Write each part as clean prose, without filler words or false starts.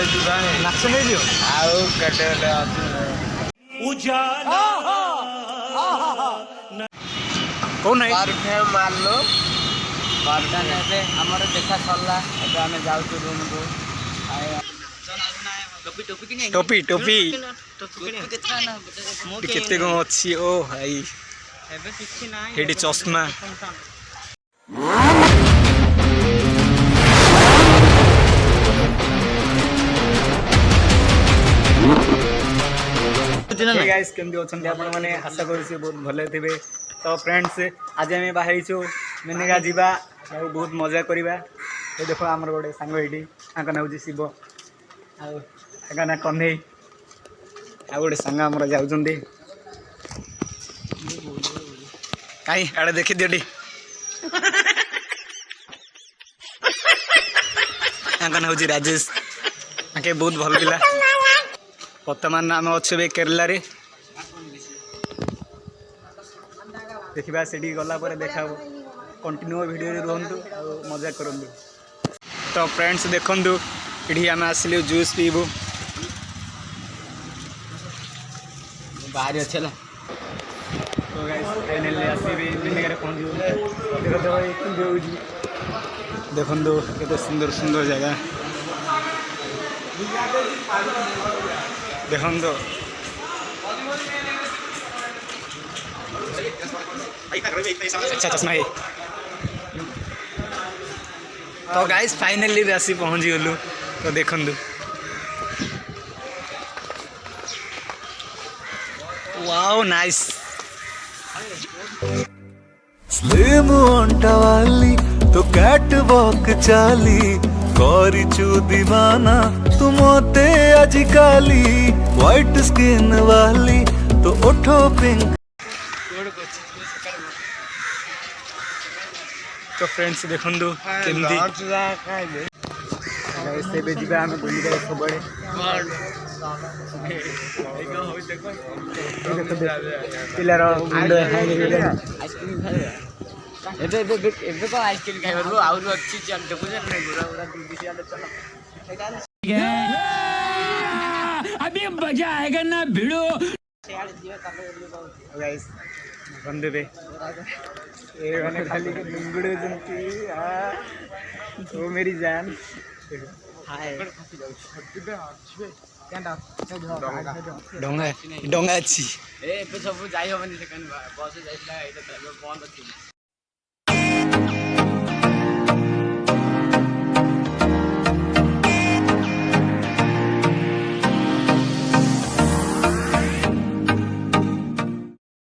नाच नहीं दियो आउ कटे कौन नहीं मार लो आमर देखा सरला आम जाऊँ रूम को टोपी टोपी केते कौन अच्छी ओ भाई ये चश्मा गाइस केमती अच्छे आपण मैंने आशा करुँच बहुत भले थे। तो फ्रेंड्स आज आम बाहरी मेनेका जावा बहुत मजा करवा। ये देख आमर गोटे सांग ये ना हूँ शिव आगे ना कन्हई आ गोटे सांग आमर जाऊँ कहीं आड़े देखी दियो ना हूँ राजेश आके बहुत भल पिला। बर्तमान आम अच्छे केरला रे देखा से गला देखा कंटिन्यू वीडियो रुहतु मजा करूँ। तो फ्रेंड्स देखु ये आम आसलु जूस पीबू बाहर अच्छे तो फाइनली आसबी मेनेका पहुँच देखु केते सुंदर सुंदर जगह देखो अच्छा चश्मा है। तो गाइस फाइनली आसी पहुँच गलु। तो देखु वाओ नाइस स्लिम ओंटा वाली तो कैट वॉक चाली करिचु दीवाना तुमते आजिकाली व्हाइट स्किन वाली तो उठो पिंक। तो फ्रेंड्स देखु केमती आम बुल सब पिलार मुंड आइसक्रीम खाइबार आउर अच्छी अभी मजा आएगा ना भिड़ो। बंदे खाली मुंगड़े ओ मेरी जान डंगा डंगा अच्छी सब जाई हबनी बस जाइला बंद अच्छी।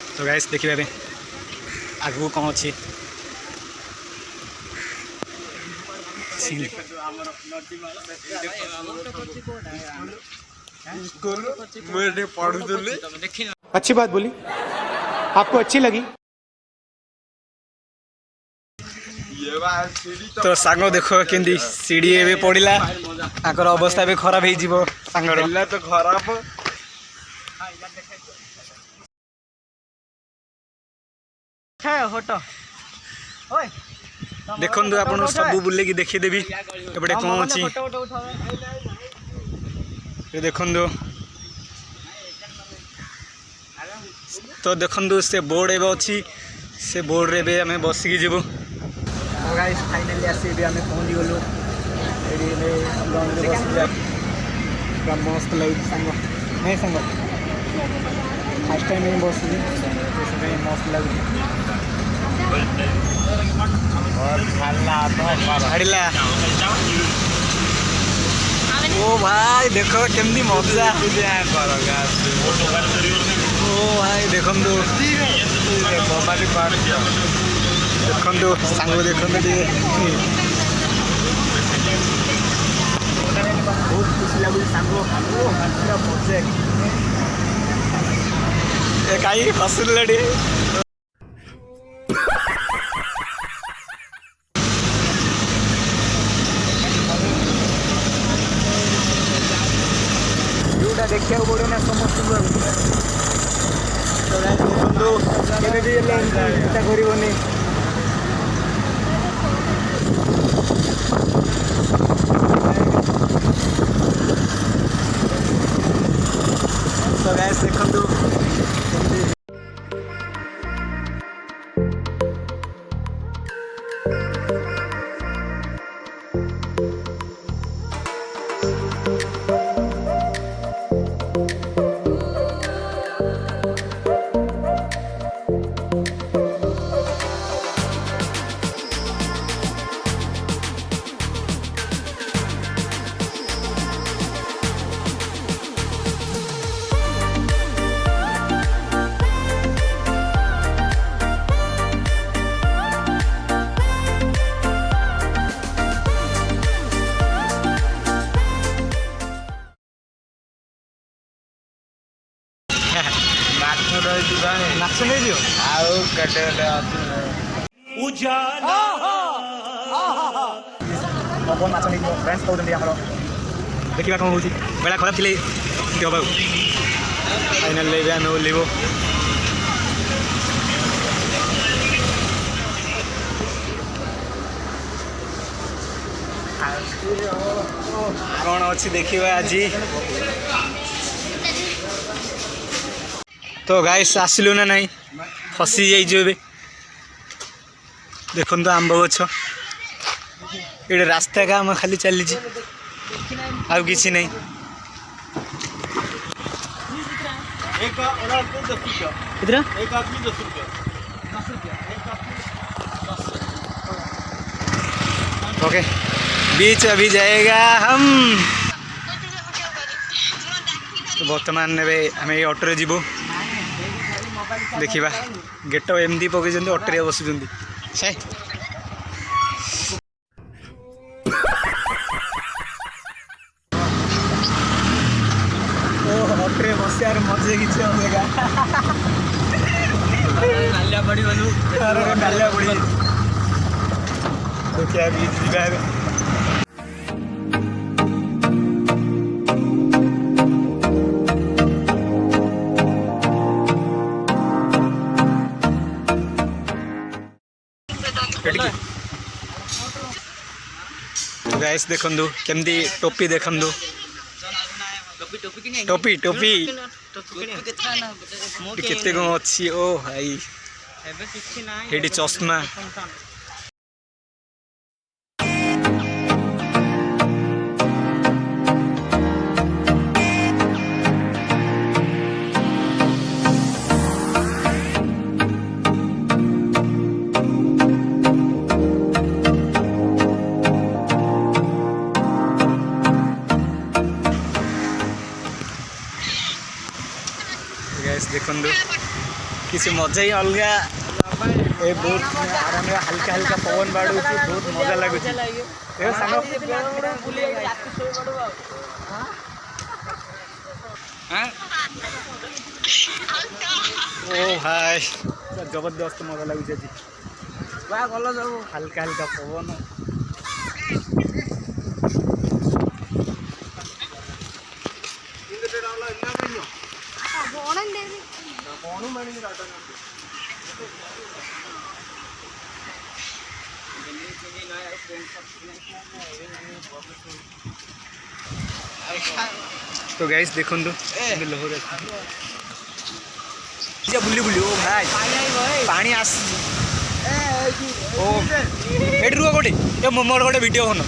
तो गाइस देखिए आगू कौन अच्छी अच्छी बात बोली, आपको अच्छी लगी। तो सांग देखो केंदी सीढ़ी एवं पड़ा आकर अवस्था भी खराब हो तो खराब देखु आप सब बुले की देखीदेवी एपटे कौन अच्छी देखु। तो देखु से बोर्ड एवं अच्छी से बोर्ड रे आम बसिकी जीवु। फाइनाली आसी आम पहुँच गलु मस्त लगे सांग नहीं सांग फास्ट टाइम बस मस्त लगे ओ भाई देखो केमती मजा ओ भाई देखु देखु सांग देखु बहुत खुशी लगुच सांग मजा कहीं फसले देखा पड़े ना समस्त करनी सुन दियो ଆଉ କେତେ पवन माछ नहीं फ्रेंड्स कहते आम देखा कौन हो बेला खराब थी हम फाइनाल आम ओल्लू कौन अच्छी देखा आज तो गाइस आसलु ना नहीं फसी जाइए देखो तो आंब गछ ये रास्ता काम खाली चली आउ कि नहीं ओके बीच अभी जाएगा हम तो बर्तमान आम ये ऑटो जीवु देखा गेट एमती पकई ऑटो बसुं से ऑटो बसार मजे किसी अलग नालिया पड़ी बनू डालिया पड़ी देखिए बीच जाए गाइस देखंदु केमदी टोपी देखंदु टोपी टोपी केते गो अछि ओ भाई हेडी चश्मा देखु किसी मजा ही अलग ये बहुत आराम हल्का हल्का पवन बाड़ू बहुत मजा लगुच ओ भाई जबरदस्त मजा लगुच हल्का हल्का पवन तो गाइस देखो लहर बुली बुली ओ भाई पानी आस ओ एट रुह गोटे ये मोर गोटे वीडियो बन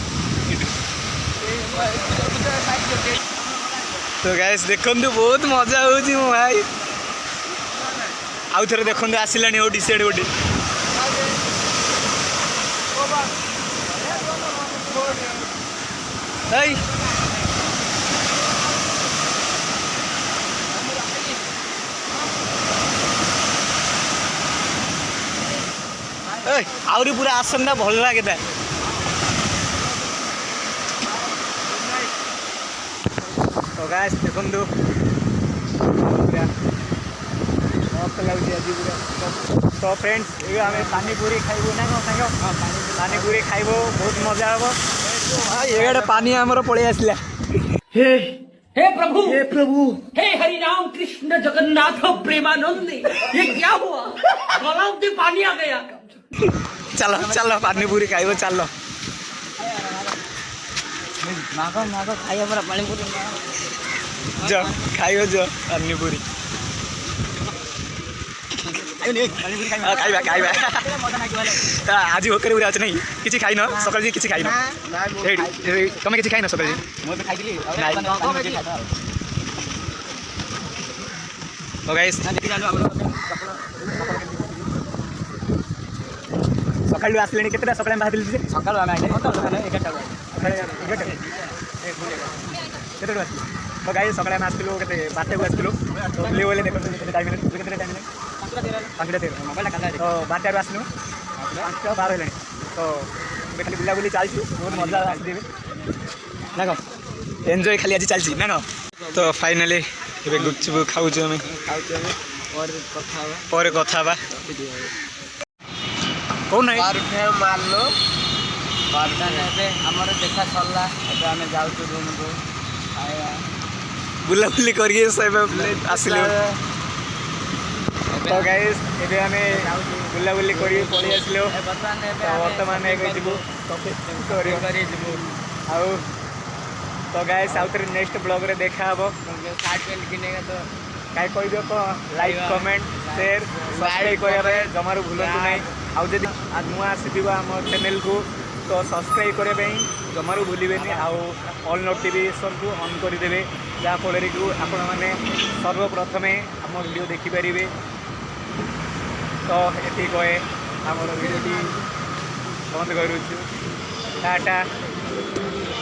तो गाइस देखो बहुत मजा हो भाई आउ थे देखो आसला ओडी सेड गोटे आहरी पूरा आसन भल लगे तो गाइस देखो मस्त लगे आज पूरा तो फ्रेंड्स ये आम पानी पूरी खाइबू ना कौन पानी पूरी खाइब बहुत मजा हम ये पानी आमर पलि आसला हे प्रभु हे हरि राम कृष्ण जगन्नाथ प्रेमानंद ये क्या हुआ गला में पानी आ गया चलो चलो पानी पूरी खाइब चलो मागो खाइए पूरा पानी पूरी जो खाइब जो पानी पूरी खाइबा खाइबा आज होकर पूरा अच्छे नहीं किसी खाइन सकाल किसी खाइन तुम किसी खाइन सकाल सकालू आसले के सकाल बाहर सकाल तो गाई सकाल आसलु के बारटा को आसलु तो बुले बोले देखो टाइम तो बारटा आसलु 5:12 है तो खाली बुला बुली चलती बहुत मजा आसदेवे ना कौन एंजॉय खाली आज चलती ना तो फाइनाली गुपचुप खाऊ खाऊ ପରେ କଥା ହେବା କହୁନ ମାରିଲୁ 12ଟା ଏବେ ଆମର ଦେଖା ସରିଲା ଏବେ ଆମେ ଯାଉଛୁ ରୁମ୍କୁ ଖାଇବା ବୁଲାବୁଲି କରିକି ଆସିଲେ ତ ଗାଇସ୍ ଏବେ ଆମେ ବୁଲାବୁଲି କରି ପଳେଇ ଆସିଲୁ ବର୍ତ୍ତମାନ ଏବେ ଯିବୁ ଯିବୁ ଆଉ ତ ଗାଇସ୍ ଆଉଥରେ ନେକ୍ସଟ ବ୍ଲଗ୍ରେ ଦେଖା ହେବ ସାର୍ଟ ପ୍ୟାଣ୍ଟ କିଣିବା ତ କାହିଁ କହିଦିଅ କ'ଣ ଲାଇକ୍ କମେଣ୍ଟ ସେୟାର ସବସ୍କ୍ରାଇବ୍ କରିବା ପାଇଁ ଜମାରୁ ଭୁଲନ୍ତୁ ନାହିଁ ଆଉ ଯଦି ନୂଆ ଆସିଥିବ ଆମ ଚ୍ୟାନେଲକୁ ତ ସବସ୍କ୍ରାଇବ୍ କରିବା ପାଇଁ ଜମାରୁ ଭୁଲିବେନି ଆଉ ଅଲ୍ ନୋଟିଫିକେସନ୍କୁ ଅନ୍ କରିଦେବେ ଯାହାଫଳରେ କି ଆପଣମାନେ ସର୍ବପ୍ରଥମେ ଆମ ଭିଡ଼ିଓ ଦେଖିପାରିବେ ତ ଏତିକି କହେ ଆମର ଭିଡ଼ିଓଟି ବନ୍ଦ କରୁଛୁ ଟାଟା।